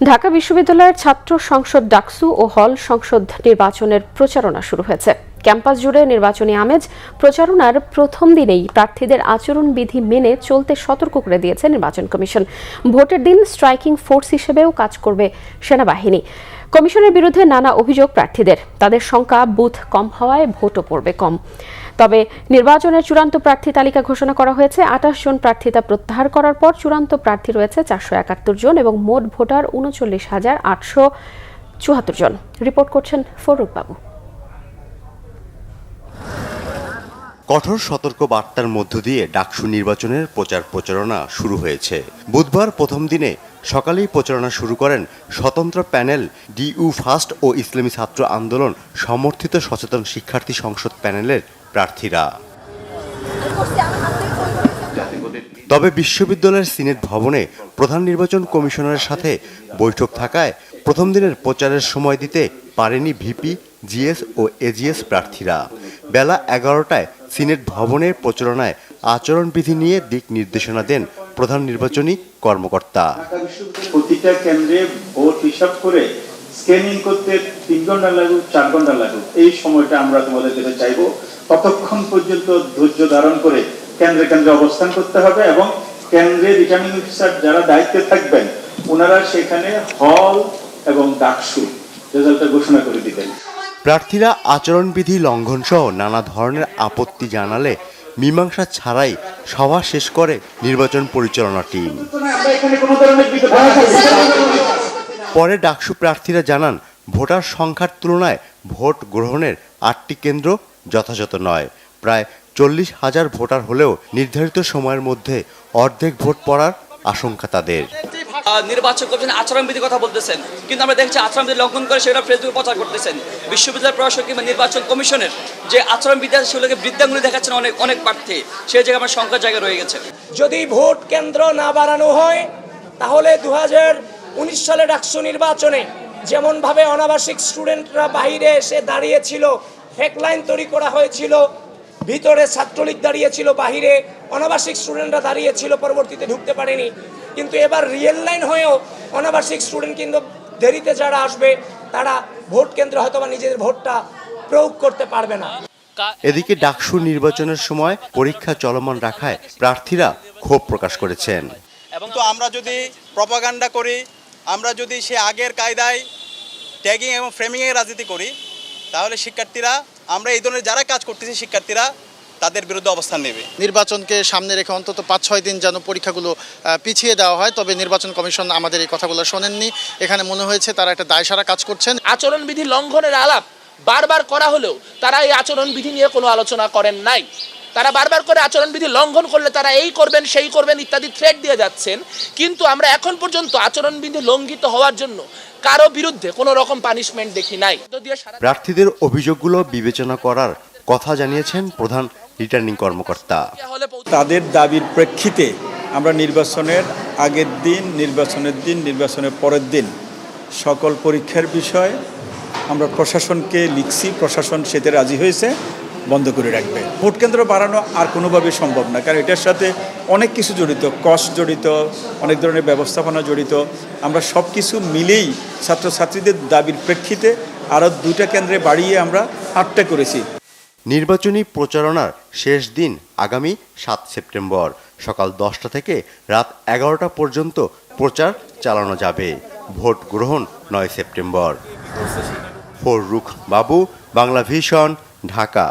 ঢাকা বিশ্ববিদ্যালয়ের ছাত্র সংসদ ডাকসু ও হল সংসদ নির্বাচনের প্রচারণা শুরু হয়েছে। ক্যাম্পাস জুড়ে নির্বাচনী আমেজ। প্রচারণার প্রথম দিনেই প্রার্থীদের আচরণবিধি মেনে চলতে সতর্ক করে দিয়েছে নির্বাচন কমিশন। ভোটের দিন স্ট্রাইকিং ফোর্স হিসেবেও কাজ করবে সেনাবাহিনী। কমিশনের বিরুদ্ধে নানা অভিযোগ প্রার্থীদের। তাদের সংখ্যা বুথ কম হওয়ায় ভোটও পড়বে কম। তবে নির্বাচনের চূড়ান্ত প্রার্থী তালিকা ঘোষণা করা হয়েছে। ২৮ জন প্রার্থিতা প্রত্যাহার করার পর চূড়ান্ত প্রার্থী রয়েছে ৪৭১ জন এবং মোট ভোটার ৩৯,৮৭৪ জন। রিপোর্ট করছেন ফরুক বাবু। কঠোর সতর্ক বার্তার মধ্য দিয়ে ডাকসু নির্বাচনের প্রচারণা শুরু হয়েছে। বুধবার প্রথম দিনে সকালেই প্রচারণা শুরু করেন স্বতন্ত্র প্যানেল ডিইউ ফার্স্ট ও ইসলামী ছাত্র আন্দোলন সমর্থিত সচেতন শিক্ষার্থী সংসদ প্যানেলের প্রার্থীরা। তবে বিশ্ববিদ্যালয়ের সিনেট ভবনে প্রধান নির্বাচন কমিশনারের সাথে বৈঠক থাকায় প্রথম দিনের প্রচারের সময় দিতে পারেনি ভিপি, জিএস ও এজিএস প্রার্থীরা। বেলা ১১টায় সিনেট ভবনের প্রচারণায় আচরণবিধি নিয়ে দিক নির্দেশনা দেন প্রধান নির্বাচনী কর্মকর্তা। প্রতিটা কেন্দ্রে ভোট হিসাব করে স্ক্যানিং করতে ৩ ঘন্টা লাগুক ৪ ঘন্টা লাগুক, এই সময়টা আমরা তোমাদের কাছে চাইবো। ততক্ষণ পর্যন্ত ধৈর্য ধারণ করে কেন্দ্রে কেন্দ্রে অবস্থান করতে হবে এবং কেন্দ্রে রিটার্নিং অফিসার যারা দায়িত্বে থাকবেন ওনারা সেখানে হল এবং ডাকসু রেজাল্টটা ঘোষণা করে দিবেন। প্রার্থীরা আচরণবিধি লঙ্ঘন সহ নানা ধরনের আপত্তি জানালে মীমাংসা ছাড়াই সভা শেষ করে নির্বাচন পরিচালনা টিম। পরে ডাকসু প্রার্থীরা জানান, ভোটার সংখ্যার তুলনায় ভোট গ্রহণের ৮টি কেন্দ্র যথাযথ নয়। প্রায় ৪০,০০০ ভোটার হলেও নির্ধারিত সময়ের মধ্যে অর্ধেক ভোট পড়ার আশঙ্কা তাদের। নির্বাচন কমিশন আচরণবিধির কথা বলতেছেন, কিন্তু আমরা দেখছি আচরণবিধি লঙ্ঘন করে সেটা ফেসবুকে প্রচার করতেছেন। বিশ্ববিদ্যালয় প্রশাসক কিংবা নির্বাচন কমিশনের যে আচরণবিধি আছে সেগুলোকে বৃদ্ধাঙ্গুলি দেখাচ্ছেন অনেক প্রার্থী। সেই জায়গায় আমার সংখ্যার জায়গায় রয়ে গেছে। যদি ভোট কেন্দ্র না বাড়ানো হয় তাহলে 2019 সালে ডাকসু নির্বাচনে যেমনভাবে অনাবাসিক স্টুডেন্টরা বাইরে এসে দাঁড়িয়েছিল, ফেক লাইন তৈরি করা হয়েছিল, ভিতরে ছাত্রলীগ দাঁড়িয়েছিল, বাহিরে অনাবাসিক স্টুডেন্টরা দাঁড়িয়েছিল, পরবর্তীতে ঢুকতে পারেনি। কিন্তু এবার রিয়েল লাইন হয়েও অনাবাসিক স্টুডেন্ট কিন্তু দেরিতে যারা আসবে তারা ভোট কেন্দ্রে হয়তো বা নিজেদের ভোটটা প্রয়োগ করতে পারবে না। এদিকে ডাকসু নির্বাচনের সময় পরীক্ষা চলমান রাখায় প্রার্থীরা ক্ষোভ প্রকাশ করেছেন। এবং তো আমরা যদি প্রপাগান্ডা করি, আমরা যদি সে আগের কায়দায় ট্যাগিং এবং ফ্রেমিংয়ের রাজনীতি করি, তাহলে শিক্ষার্থীরা, আমরা এই ধরনের যারা কাজ করতেছি শিক্ষার্থীরা তাদের বিরুদ্ধে অবস্থান নেবে। নির্বাচনকে সামনে রেখে অন্তত ৫-৬ দিন যেন পরীক্ষাগুলো পিছিয়ে দেওয়া হয়। তবে নির্বাচন কমিশন আমাদের এই কথাগুলো শোনেননি। এখানে মনে হয়েছে তারা একটা দায়সারা কাজ করছেন। আচরণবিধি লঙ্ঘনের আলাপ বারবার করা হলেও তারা এই আচরণবিধি নিয়ে কোনো আলোচনা করেন নাই। তারা বারবার করে আচরণবিধি লঙ্ঘন করলে তারা এই করবেন সেই করবেন ইত্যাদি থ্রেট দিয়ে যাচ্ছেন, কিন্তু আমরা এখন পর্যন্ত আচরণবিধি লঙ্ঘিত হওয়ার জন্য কারো বিরুদ্ধে কোনো রকম পানিশমেন্ট দেখি নাই। প্রার্থীদের অভিযোগগুলো বিবেচনা করার কথা জানিয়েছেন প্রধান রিটার্নিং কর্মকর্তা। তাদের দাবির প্রেক্ষিতে আমরা নির্বাচনের আগের দিন, নির্বাচনের দিন, নির্বাচনের পরের দিন সকল পরীক্ষার বিষয় আমরা প্রশাসনকে লিখছি। প্রশাসন সেতে রাজি হয়েছে, বন্ধ করে রাখবে। ভোট কেন্দ্র বাড়ানো আর কোনোভাবেই সম্ভব না, কারণ এটার সাথে অনেক কিছু জড়িত, কস্ট জড়িত, অনেক ধরনের ব্যবস্থাপনা জড়িত। আমরা সব কিছু মিলেই ছাত্রছাত্রীদের দাবির প্রেক্ষিতে আরও 2টা কেন্দ্রে বাড়িয়ে আমরা 8টা করেছি। নির্বাচনী প্রচারণার শেষ দিন আগামী 7 সেপ্টেম্বর সকাল 10টা থেকে রাত 11টা পর্যন্ত প্রচার চালানো যাবে। ভোট গ্রহণ 9 সেপ্টেম্বর। ফরুক বাবু, বাংলা ভিশন, ঢাকা।